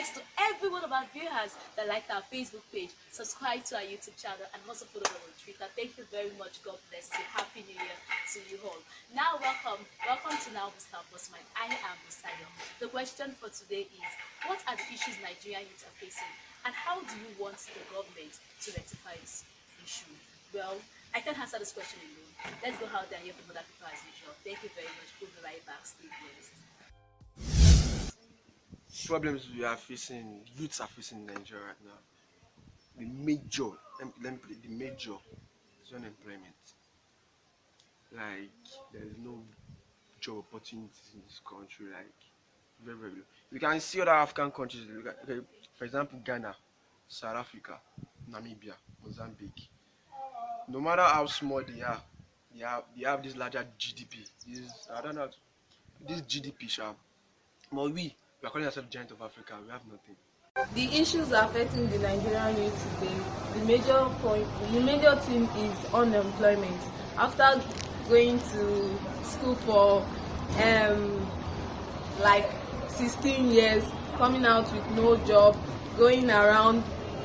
thanks to every one of our viewers that liked our Facebook page, subscribe to our YouTube channel, and also follow us on Twitter. Thank you very much. God bless you. Happy New Year to you all. Now, welcome to Now Mr. Bossman. I am Musayo. The question for today is, what are the issues Nigerian youth are facing, and how do you want the government to rectify this issue? Well, I can't answer this question alone. Let's go out there and hear from other people as usual. Thank you very much. We'll be right back. Stay blessed. Problems we are facing, youths are facing in Nigeria right now. The major, let me put it, the major is unemployment. Like, there is no job opportunities in this country. Like, very, very low. You can see other African countries. Okay, for example, Ghana, South Africa, Namibia, Mozambique. No matter how small they have this larger GDP. I don't know, this GDP, sharp. But we are calling ourselves giant of Africa. We have nothing. The issues affecting the Nigerian youth today, the major thing is unemployment. After going to school for like 16 years, coming out with no job, going around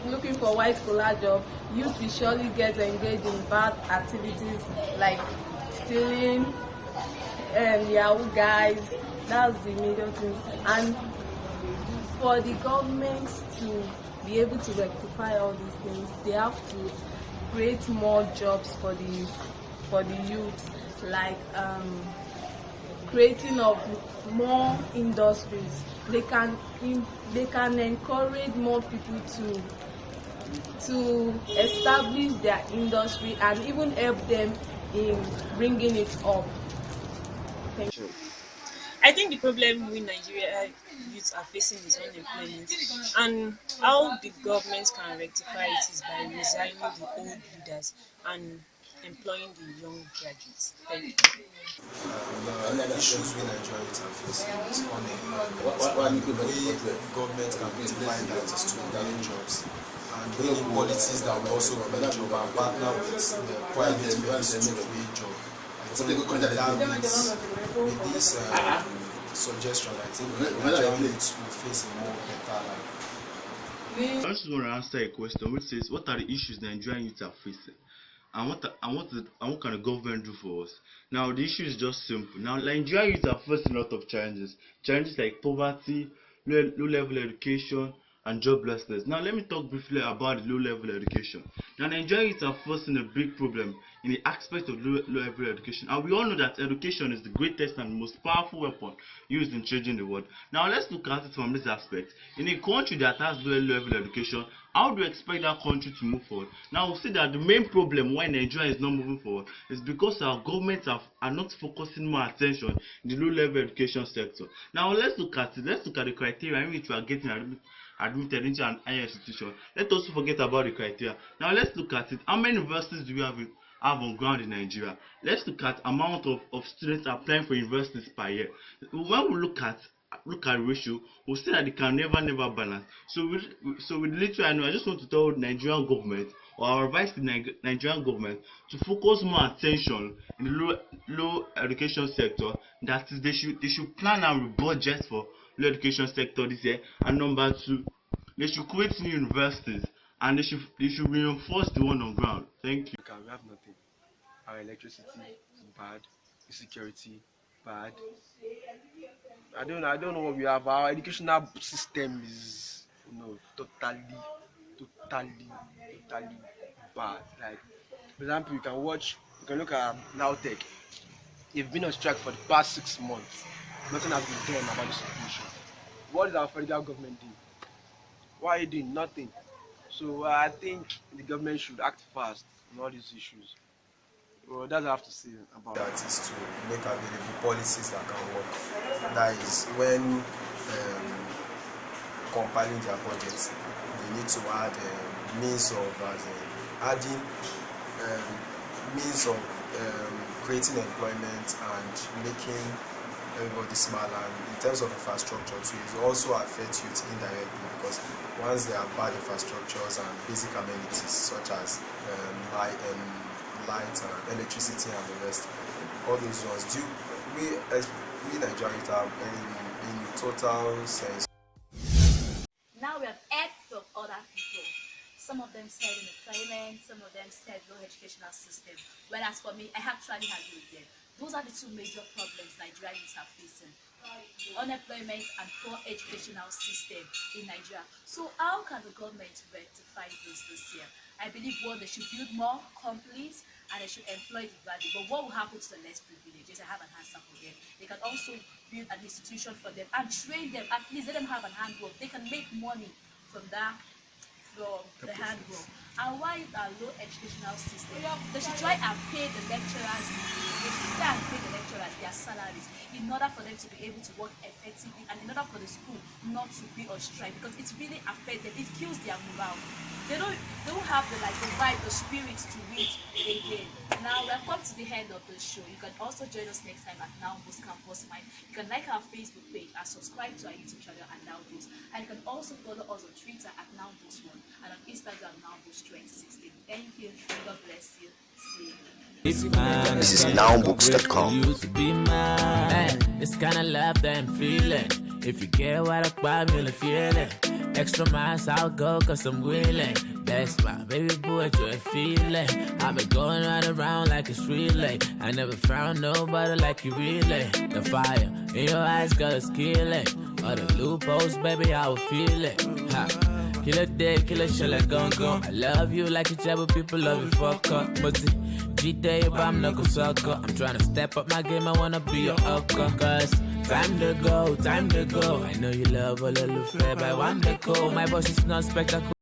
looking for white collar job, youth will surely get engaged in bad activities like stealing, Yahoo guys. That's the major thing. And for the government to be able to rectify all these things, they have to create more jobs for the youth, like creating of more industries. They can encourage more people to establish their industry and even help them in bringing it up. Thank you. I think the problem we Nigeria youths are facing is unemployment, and how the government can rectify it is by resigning the old leaders and employing the young graduates. Thank you. The issues we Nigerians are facing is unemployment. One way the government can rectify that is to create jobs and bring policies that will also create jobs and partner with the private firms to create jobs. I think that with this suggestion, I think Nigerian youths will face a more better life. I just want to answer a question which says, what are the issues Nigerian youths are facing? And what can the government do for us? Now, the issue is just simple. Now, Nigerian youths are facing a lot of challenges. Challenges like poverty, low-level education, and joblessness. Now, let me talk briefly about the low-level education. Now, Nigerian youths are facing a big problem in the aspect of low-level education. And we all know that education is the greatest and most powerful weapon used in changing the world. Now, let's look at it from this aspect. In a country that has low-level education, how do you expect that country to move forward? Now, we'll see that the main problem why Nigeria is not moving forward is because our governments are not focusing more attention in the low-level education sector. Now, let's look at it. Let's look at the criteria in which we are getting admitted into an higher institution. Let's also forget about the criteria. Now, let's look at it. How many universities do we have on ground in Nigeria? Let's look at amount of students applying for universities per year. When we look at ratio, we'll see that they can never balance. So with little I know, I just want to tell the Nigerian government, or our advice to the Nigerian government, to focus more attention in the low education sector. That is, they should plan and budget for low education sector this year. And number two, they should create new universities, and they should reinforce the one on ground. Thank you. We have nothing. Our electricity is bad. Insecurity bad. I don't know what we have. Our educational system is totally bad. Like, for example, you can look at Nowtech. They've been on strike for the past 6 months. Nothing has been done about the situation. What is our federal government doing? Why are you doing nothing? So I think the government should act fast on all these issues. Well, that's what I have to say about that is to make available policies that can work. That is when compiling their budgets, they need to add means of creating employment and making everybody smile. And in terms of infrastructure too, it will also affect youth indirectly, because once they have bad infrastructures and basic amenities such as light and electricity and the rest, all those ones, we Nigerians have in total sense Some of them said unemployment, some of them said low educational system. Whereas for me, I actually agree with them. Those are the two major problems Nigerians are facing: unemployment and poor educational system in Nigeria. So how can the government rectify this year? I believe, one, they should build more companies and they should employ the graduate. But what will happen to the less privileged? I have an answer for them. They can also build an institution for them and train them. At least let them have an handwork. They can make money from that, from the handwork. And why our low educational system? They should try and pay the lecturers. They should try and pay the lecturers their salaries in order for them to be able to work effectively and in order for the school not to be on strike, because it's really affected. It kills their morale. They don't have the vibe, the spirit to read again. Now we have come to the end of the show. You can also join us next time at Now Boost Campus Mind. You can like our Facebook page and subscribe to our YouTube channel at Now Boost. And you can also follow us on Twitter at Now Boost 1 and on Instagram Now Boost 2016. Thank you. God bless you. See you. This is nowbooks.com. It's kinda love that I'm feeling. If you get what I'm feeling. Extra miles I'll go cause I'm willing. That's my baby boy, you're feeling. I've been going right around like it's relay. I never found nobody like you really. The fire in your eyes got us killing. All the loopholes, baby, I will feel it. Ha. Kill a dead, kill a shell like gon' go. I love you like each other, people love you, fuck up. But G-Day, if I'm knuckle sucker. I'm trying to step up my game, I wanna be your upper. Cause time to go, time to go. I know you love a little fair, but I want to go. My voice is not spectacular.